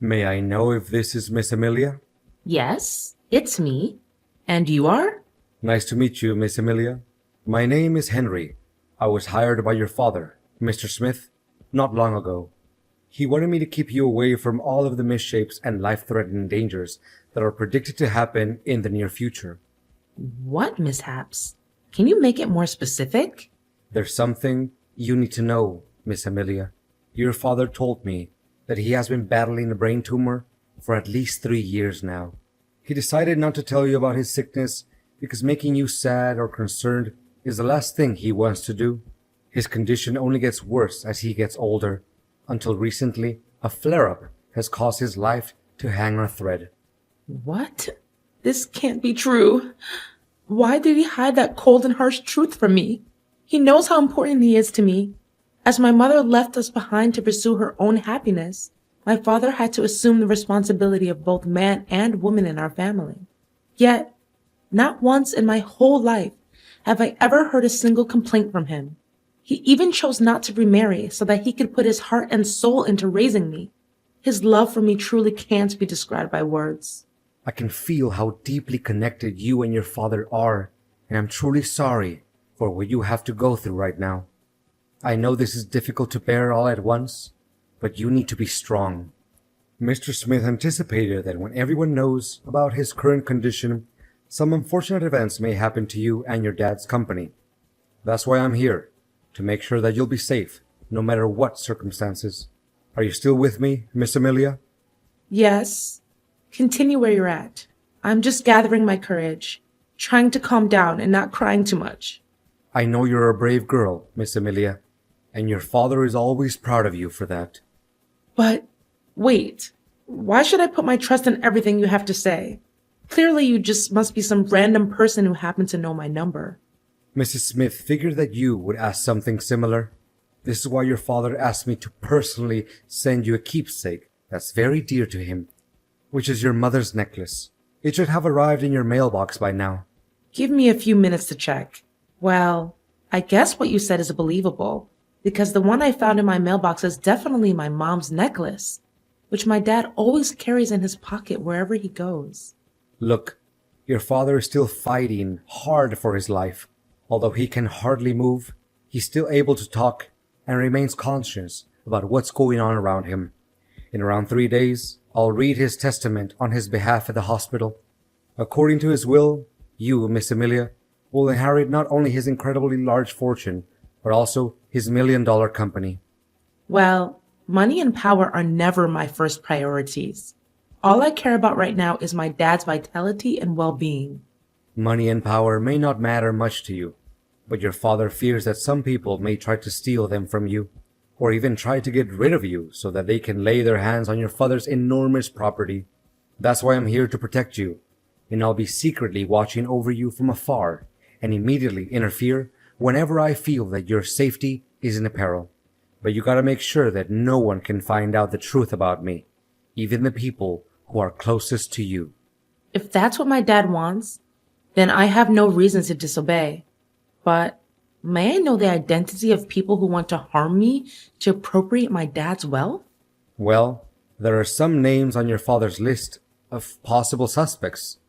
May I know if this is Miss Amelia? Yes, it's me. And you are? Nice to meet you, Miss Amelia. My name is Henry. I was hired by your father, Mr. Smith, not long ago. He wanted me to keep you away from all of the misshapes and life-threatening dangers that are predicted to happen in the near future. What mishaps? Can you make it more specific? There's something you need to know, Miss Amelia. Your father told me that he has been battling a brain tumor for at least 3 years now. He decided not to tell you about his sickness because making you sad or concerned is the last thing he wants to do. His condition only gets worse as he gets older. Until recently, a flare-up has caused his life to hang on a thread. What? This can't be true. Why did he hide that cold and harsh truth from me? He knows how important he is to me. As my mother left us behind to pursue her own happiness, my father had to assume the responsibility of both man and woman in our family. Yet, not once in my whole life have I ever heard a single complaint from him. He even chose not to remarry so that he could put his heart and soul into raising me. His love for me truly can't be described by words. I can feel how deeply connected you and your father are, and I'm truly sorry for what you have to go through right now. I know this is difficult to bear all at once, but you need to be strong. Mr. Smith anticipated that when everyone knows about his current condition, some unfortunate events may happen to you and your dad's company. That's why I'm here, to make sure that you'll be safe, no matter what circumstances. Are you still with me, Miss Amelia? Yes. Continue where you're at. I'm just gathering my courage, trying to calm down and not crying too much. I know you're a brave girl, Miss Amelia, and your father is always proud of you for that. But, wait. Why should I put my trust in everything you have to say? Clearly you just must be some random person who happened to know my number. Mrs. Smith figured that you would ask something similar. This is why your father asked me to personally send you a keepsake that's very dear to him, which is your mother's necklace. It should have arrived in your mailbox by now. Give me a few minutes to check. Well, I guess what you said is believable, because the one I found in my mailbox is definitely my mom's necklace, which my dad always carries in his pocket wherever he goes. Look, your father is still fighting hard for his life. Although he can hardly move, he's still able to talk and remains conscious about what's going on around him. In around 3 days, I'll read his testament on his behalf at the hospital. According to his will, you, Miss Amelia, will inherit not only his incredibly large fortune, but also his $1 million company. Well, money and power are never my first priorities. All I care about right now is my dad's vitality and well-being. Money and power may not matter much to you, but your father fears that some people may try to steal them from you, or even try to get rid of you so that they can lay their hands on your father's enormous property. That's why I'm here to protect you, and I'll be secretly watching over you from afar and immediately interfere whenever I feel that your safety is in peril. But you gotta make sure that no one can find out the truth about me, even the people who are closest to you. If that's what my dad wants, then I have no reason to disobey. But may I know the identity of people who want to harm me to appropriate my dad's wealth? Well, there are some names on your father's list of possible suspects.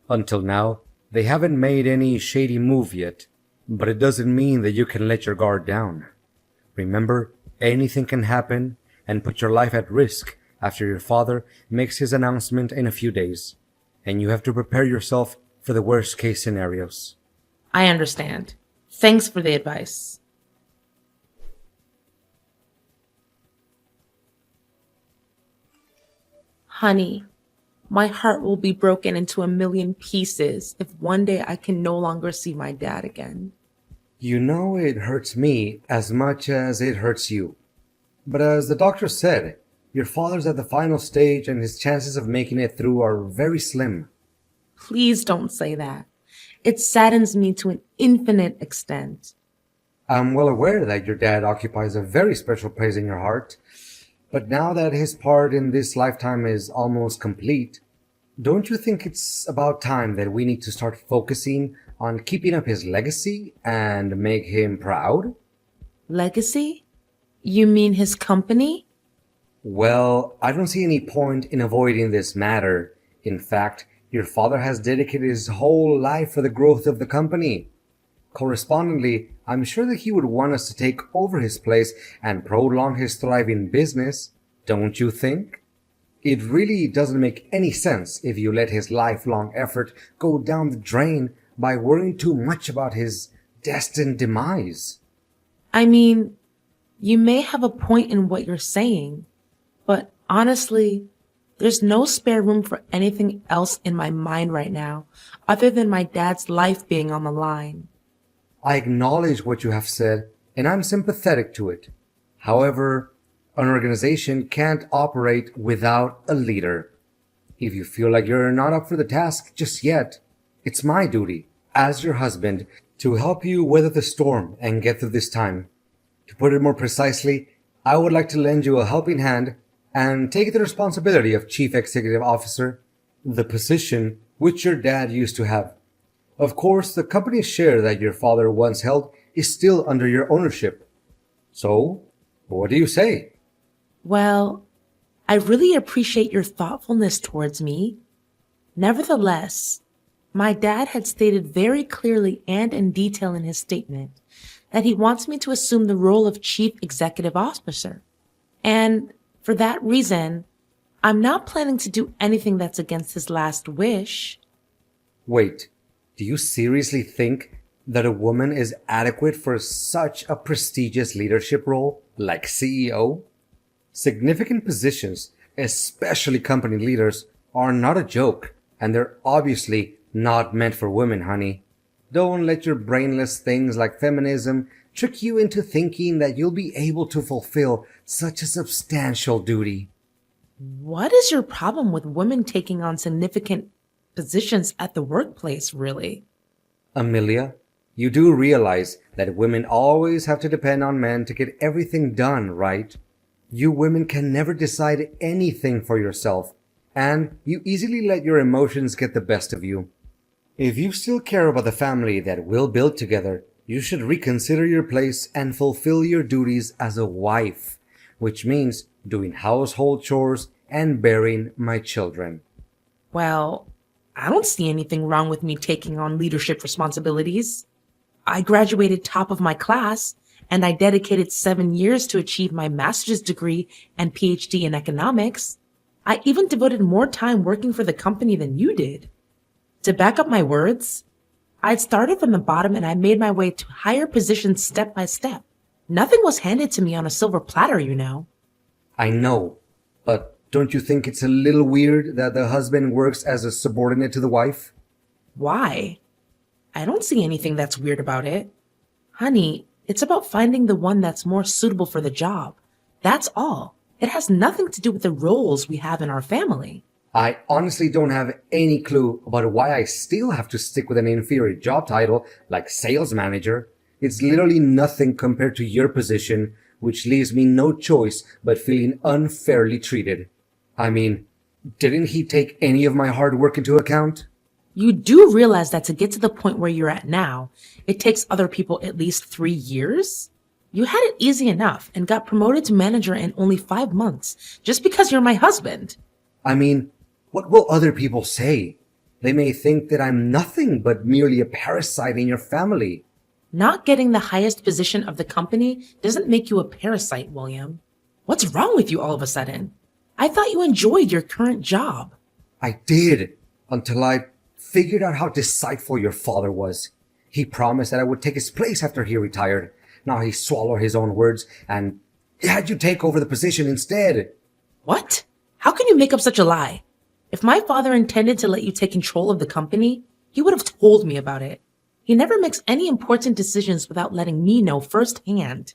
Until now, they haven't made any shady move yet, but it doesn't mean that you can let your guard down. Remember, anything can happen and put your life at risk after your father makes his announcement in a few days, and you have to prepare yourself for the worst case scenarios. I understand. Thanks for the advice. Honey, my heart will be broken into a million pieces if one day I can no longer see my dad again. You know it hurts me as much as it hurts you. But as the doctor said, your father's at the final stage and his chances of making it through are very slim. Please don't say that. It saddens me to an infinite extent. I'm well aware that your dad occupies a very special place in your heart, but now that his part in this lifetime is almost complete, don't you think it's about time that we need to start focusing on keeping up his legacy and make him proud? Legacy? You mean his company? Well, I don't see any point in avoiding this matter. In fact, your father has dedicated his whole life for the growth of the company. Correspondingly, I'm sure that he would want us to take over his place and prolong his thriving business, don't you think? It really doesn't make any sense if you let his lifelong effort go down the drain by worrying too much about his destined demise. I mean, you may have a point in what you're saying, but honestly, there's no spare room for anything else in my mind right now other than my dad's life being on the line. I acknowledge what you have said, and I'm sympathetic to it. However, an organization can't operate without a leader. If you feel like you're not up for the task just yet, it's my duty, as your husband, to help you weather the storm and get through this time. To put it more precisely, I would like to lend you a helping hand and take the responsibility of Chief Executive Officer, the position which your dad used to have. Of course, the company share that your father once held is still under your ownership. So, what do you say? Well, I really appreciate your thoughtfulness towards me. Nevertheless, my dad had stated very clearly and in detail in his statement that he wants me to assume the role of Chief Executive Officer. And for that reason, I'm not planning to do anything that's against his last wish. Wait, do you seriously think that a woman is adequate for such a prestigious leadership role like CEO? Significant positions, especially company leaders, are not a joke, and they're obviously not meant for women, honey. Don't let your brainless things like feminism trick you into thinking that you'll be able to fulfill such a substantial duty. What is your problem with women taking on significant positions at the workplace, really? Amelia, you do realize that women always have to depend on men to get everything done, right? You women can never decide anything for yourself, and you easily let your emotions get the best of you. If you still care about the family that we'll build together, you should reconsider your place and fulfill your duties as a wife, which means doing household chores and bearing my children. Well, I don't see anything wrong with me taking on leadership responsibilities. I graduated top of my class, and I dedicated 7 years to achieve my master's degree and PhD in economics. I even devoted more time working for the company than you did. To back up my words, I'd started from the bottom and I made my way to higher positions step by step. Nothing was handed to me on a silver platter, you know. I know, but don't you think it's a little weird that the husband works as a subordinate to the wife? Why? I don't see anything that's weird about it. Honey, it's about finding the one that's more suitable for the job. That's all. It has nothing to do with the roles we have in our family. I honestly don't have any clue about why I still have to stick with an inferior job title like sales manager. It's literally nothing compared to your position, which leaves me no choice but feeling unfairly treated. I mean, didn't he take any of my hard work into account? You do realize that to get to the point where you're at now, it takes other people at least 3 years? You had it easy enough and got promoted to manager in only 5 months just because you're my husband. I mean, what will other people say? They may think that I'm nothing but merely a parasite in your family. Not getting the highest position of the company doesn't make you a parasite, William. What's wrong with you all of a sudden? I thought you enjoyed your current job. I did, until I figured out how deceitful your father was. He promised that I would take his place after he retired. Now he swallowed his own words and had you take over the position instead. What? How can you make up such a lie? If my father intended to let you take control of the company, he would have told me about it. He never makes any important decisions without letting me know firsthand.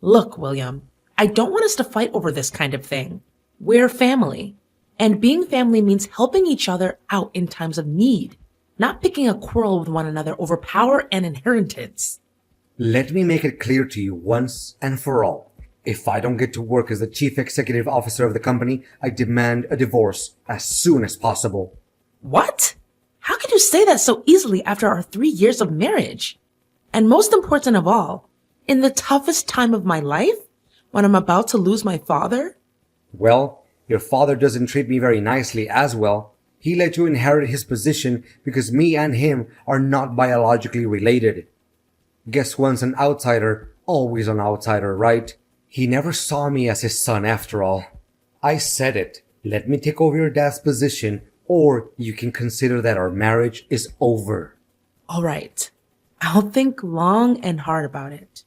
Look, William, I don't want us to fight over this kind of thing. We're family. And being family means helping each other out in times of need, not picking a quarrel with one another over power and inheritance. Let me make it clear to you once and for all. If I don't get to work as the chief executive officer of the company, I demand a divorce as soon as possible. What? How could you say that so easily after our 3 years of marriage? And most important of all, in the toughest time of my life, when I'm about to lose my father? Well, your father doesn't treat me very nicely as well. He let you inherit his position because me and him are not biologically related. Guess once an outsider, always an outsider, right? He never saw me as his son after all. I said it. Let me take over your dad's position, or you can consider that our marriage is over. All right. I'll think long and hard about it.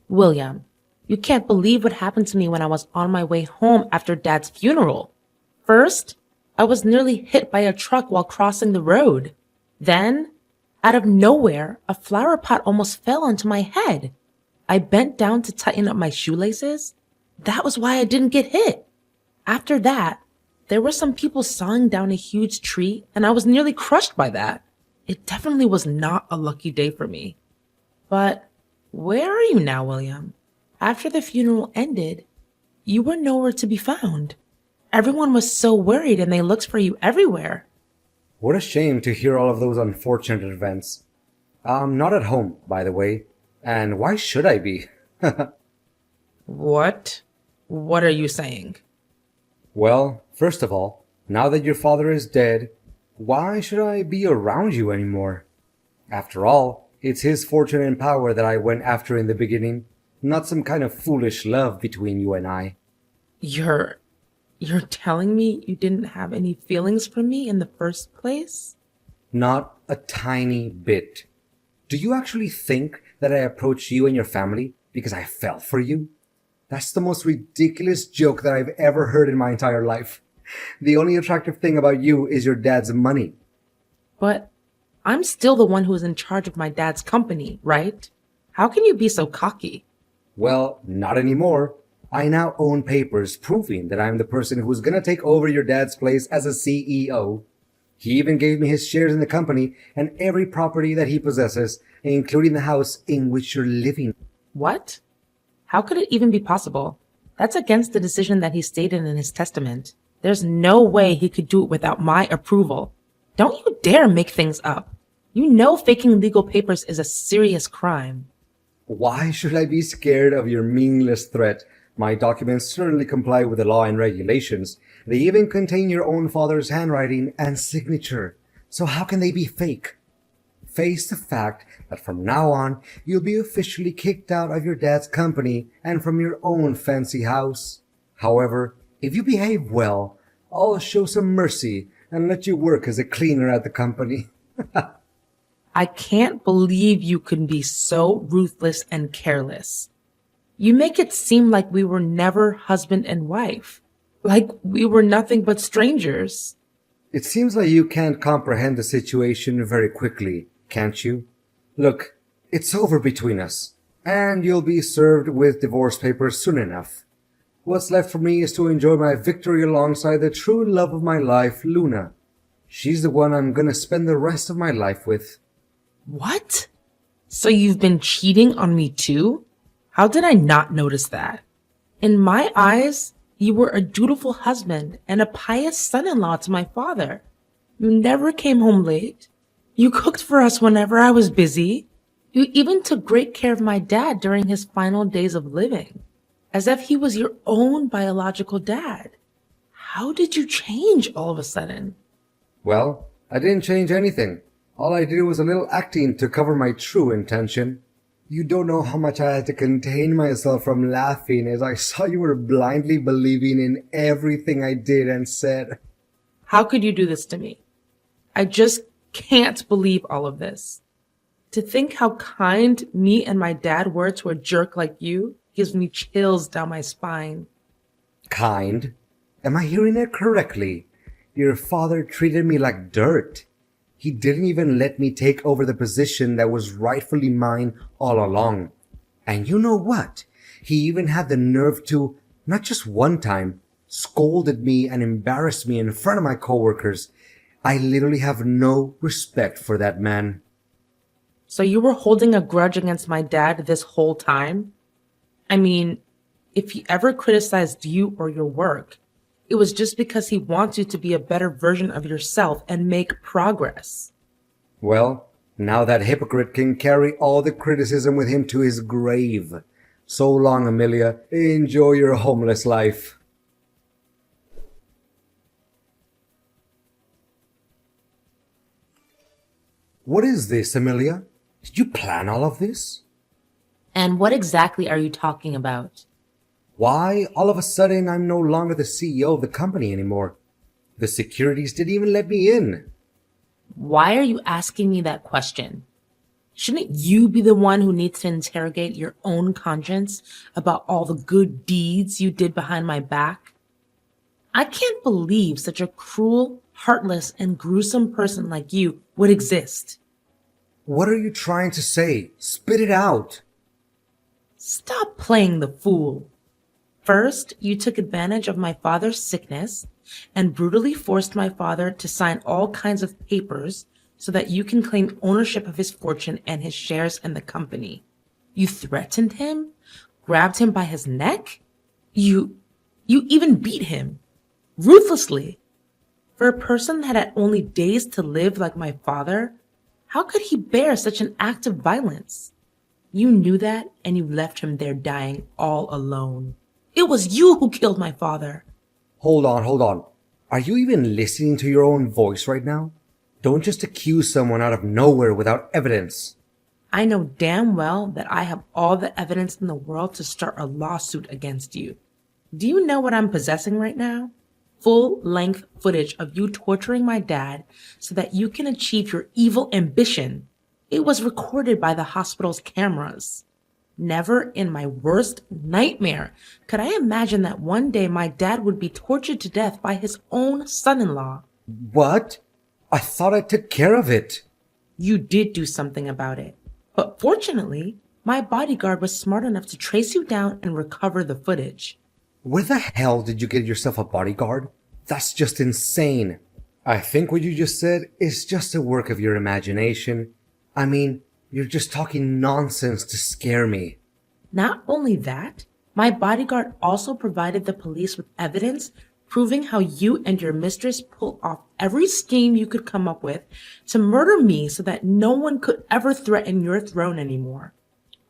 William, you can't believe what happened to me when I was on my way home after Dad's funeral. First, I was nearly hit by a truck while crossing the road. Then, out of nowhere, a flower pot almost fell onto my head. I bent down to tighten up my shoelaces. That was why I didn't get hit. After that, there were some people sawing down a huge tree, and I was nearly crushed by that. It definitely was not a lucky day for me. But where are you now, William? After the funeral ended, you were nowhere to be found. Everyone was so worried and they looked for you everywhere. What a shame to hear all of those unfortunate events. I'm not at home, by the way. And why should I be? What? What are you saying? Well, first of all, now that your father is dead, why should I be around you anymore? After all, it's his fortune and power that I went after in the beginning, not some kind of foolish love between you and I. You're telling me you didn't have any feelings for me in the first place? Not a tiny bit. Do you actually think that I approached you and your family because I fell for you? That's the most ridiculous joke that I've ever heard in my entire life. The only attractive thing about you is your dad's money. But I'm still the one who is in charge of my dad's company, right? How can you be so cocky? Well, not anymore. I now own papers proving that I'm the person who's gonna take over your dad's place as a CEO. He even gave me his shares in the company and every property that he possesses, including the house in which you're living. What? How could it even be possible? That's against the decision that he stated in his testament. There's no way he could do it without my approval. Don't you dare make things up. You know faking legal papers is a serious crime. Why should I be scared of your meaningless threat? My documents certainly comply with the law and regulations. They even contain your own father's handwriting and signature. So how can they be fake? Face the fact that from now on, you'll be officially kicked out of your dad's company and from your own fancy house. However, if you behave well, I'll show some mercy and let you work as a cleaner at the company. I can't believe you can be so ruthless and careless. You make it seem like we were never husband and wife, like we were nothing but strangers. It seems like you can't comprehend the situation very quickly, can't you? Look, it's over between us, and you'll be served with divorce papers soon enough. What's left for me is to enjoy my victory alongside the true love of my life, Luna. She's the one I'm gonna spend the rest of my life with. What? So you've been cheating on me too? How did I not notice that? In my eyes, you were a dutiful husband and a pious son-in-law to my father. You never came home late. You cooked for us whenever I was busy. You even took great care of my dad during his final days of living, as if he was your own biological dad. How did you change all of a sudden? Well, I didn't change anything. All I did was a little acting to cover my true intention. You don't know how much I had to contain myself from laughing as I saw you were blindly believing in everything I did and said. How could you do this to me? I just can't believe all of this. To think how kind me and my dad were to a jerk like you gives me chills down my spine. Kind? Am I hearing it correctly? Your father treated me like dirt. He didn't even let me take over the position that was rightfully mine all along. And you know what? He even had the nerve to, not just one time, scolded me and embarrassed me in front of my coworkers. I literally have no respect for that man. So you were holding a grudge against my dad this whole time? I mean, if he ever criticized you or your work, it was just because he wants you to be a better version of yourself and make progress. Well, Now that hypocrite can carry all the criticism with him to his grave. So long, Amelia. Enjoy your homeless life. What is this, Amelia? Did you plan all of this? And what exactly are you talking about? Why, all of a sudden, I'm no longer the CEO of the company anymore. The securities didn't even let me in. Why are you asking me that question? Shouldn't you be the one who needs to interrogate your own conscience about all the good deeds you did behind my back? I can't believe such a cruel, heartless, and gruesome person like you would exist. What are you trying to say? Spit it out. Stop playing the fool. First, you took advantage of my father's sickness and brutally forced my father to sign all kinds of papers so that you can claim ownership of his fortune and his shares in the company. You threatened him, grabbed him by his neck. You even beat him. Ruthlessly. For a person that had only days to live like my father, how could he bear such an act of violence? You knew that, and you left him there dying all alone. It was you who killed my father. Hold on. Are you even listening to your own voice right now? Don't just accuse someone out of nowhere without evidence. I know damn well that I have all the evidence in the world to start a lawsuit against you. Do you know what I'm possessing right now? Full-length footage of you torturing my dad so that you can achieve your evil ambition. It was recorded by the hospital's cameras. Never in my worst nightmare could I imagine that one day my dad would be tortured to death by his own son-in-law. What? I thought I took care of it. You did do something about it. But fortunately, my bodyguard was smart enough to trace you down and recover the footage. Where the hell did you get yourself a bodyguard? That's just insane. I think what you just said is just a work of your imagination. I mean, you're just talking nonsense to scare me. Not only that, my bodyguard also provided the police with evidence proving how you and your mistress pulled off every scheme you could come up with to murder me so that no one could ever threaten your throne anymore.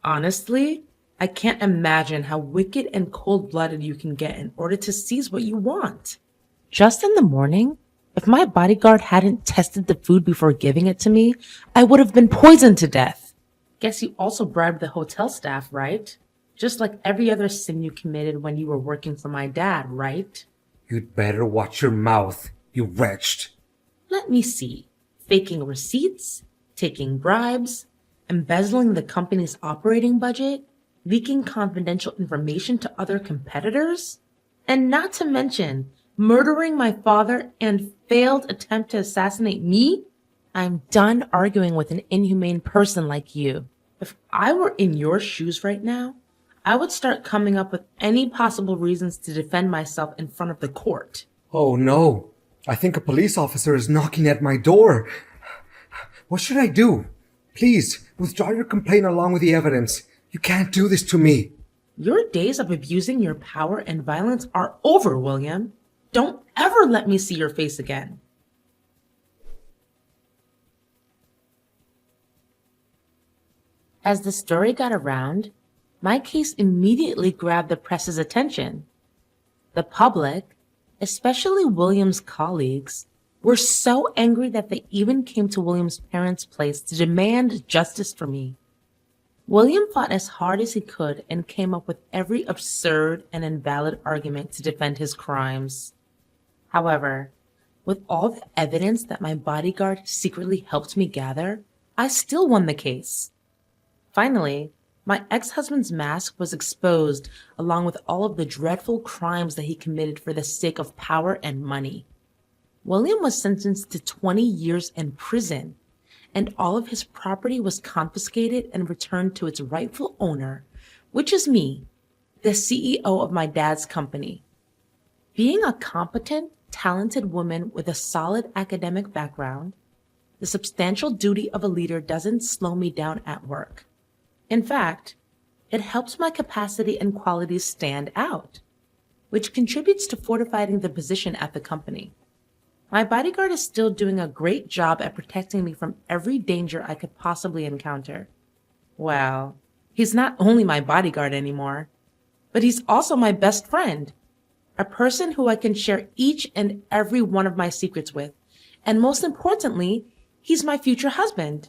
Honestly, I can't imagine how wicked and cold-blooded you can get in order to seize what you want. Just in the morning, if my bodyguard hadn't tested the food before giving it to me, I would have been poisoned to death. Guess you also bribed the hotel staff, right? Just like every other sin you committed when you were working for my dad, right? You'd better watch your mouth, you wretched. Let me see. Faking receipts, taking bribes, embezzling the company's operating budget, leaking confidential information to other competitors, and not to mention murdering my father and failed attempt to assassinate me? I'm done arguing with an inhumane person like you. If I were in your shoes right now, I would start coming up with any possible reasons to defend myself in front of the court. Oh no, I think a police officer is knocking at my door. What should I do? Please, withdraw your complaint along with the evidence. You can't do this to me. Your days of abusing your power and violence are over, William. Don't ever let me see your face again. As the story got around, my case immediately grabbed the press's attention. The public, especially William's colleagues, were so angry that they even came to William's parents' place to demand justice for me. William fought as hard as he could and came up with every absurd and invalid argument to defend his crimes. However, with all the evidence that my bodyguard secretly helped me gather, I still won the case. Finally, my ex-husband's mask was exposed along with all of the dreadful crimes that he committed for the sake of power and money. William was sentenced to 20 years in prison, and all of his property was confiscated and returned to its rightful owner, which is me, the CEO of my dad's company. Being a competent, talented woman with a solid academic background, the substantial duty of a leader doesn't slow me down at work. In fact, it helps my capacity and qualities stand out, which contributes to fortifying the position at the company. My bodyguard is still doing a great job at protecting me from every danger I could possibly encounter. Well, he's not only my bodyguard anymore, but he's also my best friend, a person who I can share each and every one of my secrets with. And most importantly, he's my future husband.